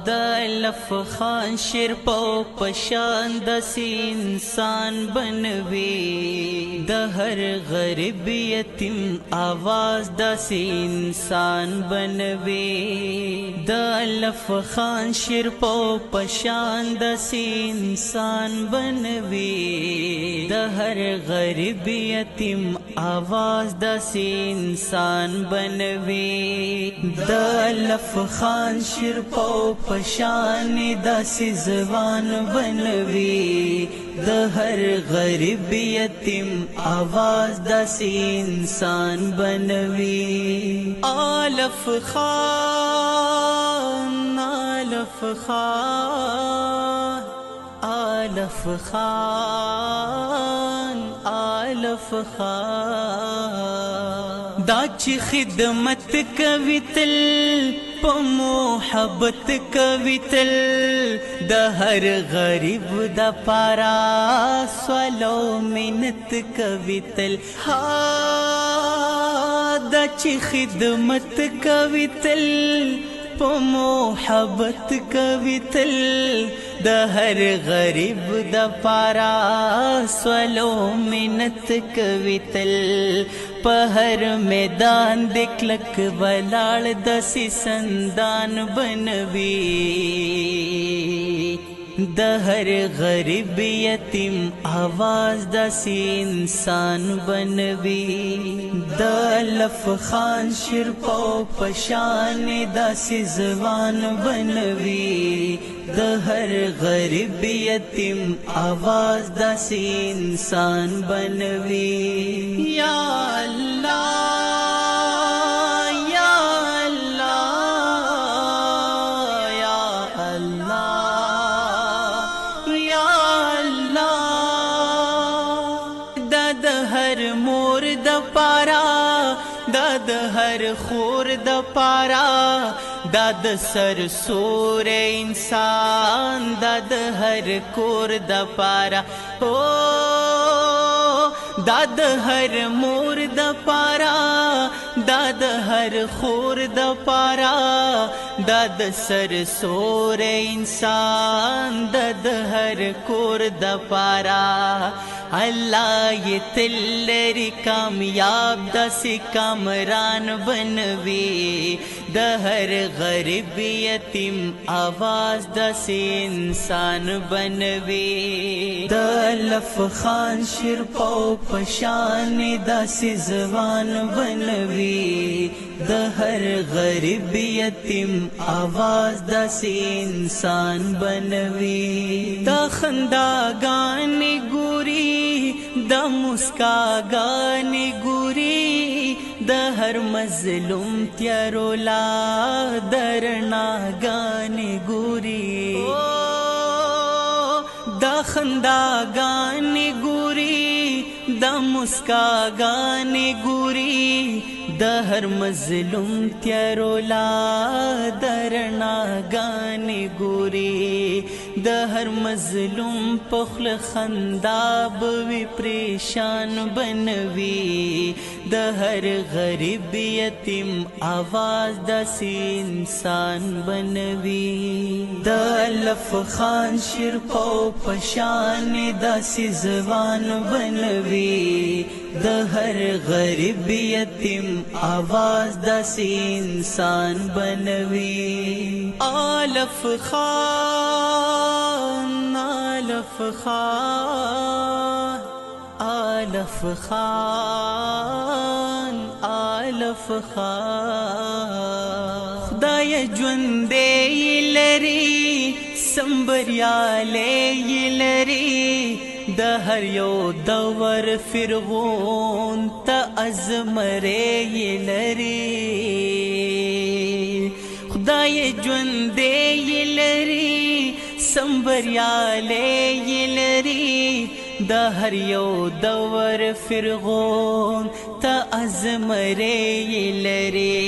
د لف خان شیر پو پشان دسی انسان بنوي د هر غریب یتیم آواز دسی انسان بنوي د لف خان شیر پو پشان دسی انسان بنوي د هر غریب یتیم آواز دسی انسان بنوي د لف خان شیر پو پشان داسی زبان بنوي د هر غریب یتیم آواز داسی انسان بنوي آلف خان آلف خان آلف خان آلف خان دا چی خدمت کوي تل په محبت کوي تل د هر غریب د پارا سوالو منت کوي تل دا چی خدمت کوي تل په محبت کوي تل د هر غریب د پارا سوالو منت کوي تل په هر میدان د کلک ولاړ داسې سندان بنوي د هر غریب یتیم آواز داسې انسان بنوي د لف خان شیر پو پشان داسې زبان بنوي د هر غریب یتیم آواز داسې انسان بنوي یا اللہ یا اللہ یا اللہ یا اللہ دا د هر مور د پارا دا د هر خور د پارا دا د سر سور انسان دا د هر کور د پارا دا د هر مور د پارا دا د هر خور د پارا دا د سر سور انسان دا د هر کور د پارا اللہ یہ تلری کامیاب دسی کامران بنوي د هر غریب یتیم آواز دسی انسان بنوي د لف خان شیر پو پشان دسی زبان بنوي د هر غریب یتیم آواز دسی انسان بنوي د خنداګانې ګوري د مسکاګانې ګوري د هر مظلوم تیارو لا درناګانې ګوري د خنداګانې ګوري د مسکاګانې ګوري د هر مظلوم تیارو لا درناګانې ګوري د هر مظلوم پخل خندا بوي پریشان بنوي د هر غریب یتیم آواز داسې انسان بنوي د لف خان شیر پو پشان داسې زبان بنوي د هر غریب یتیم آواز داسې انسان بنوي آلف خان آلف خان آلف خان آلف خان خدای ژوندې لري سمبریاله لري د هر یو دور فرعون ته ازمره لري خدای ژوندې لري سمبریاله لري د هر یو دور فرعون ته ازمره لري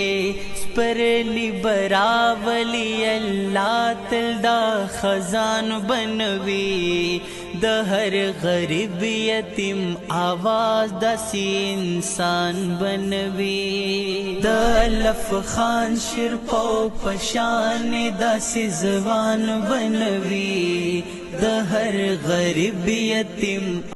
سپرلی براولی اللہ تل دا خزان بنوي د هر غریب یتیم आवाज داسې انسان بنوي د الف خان شرپو پشان داسې ځوان بنوي د هر غریب یتیم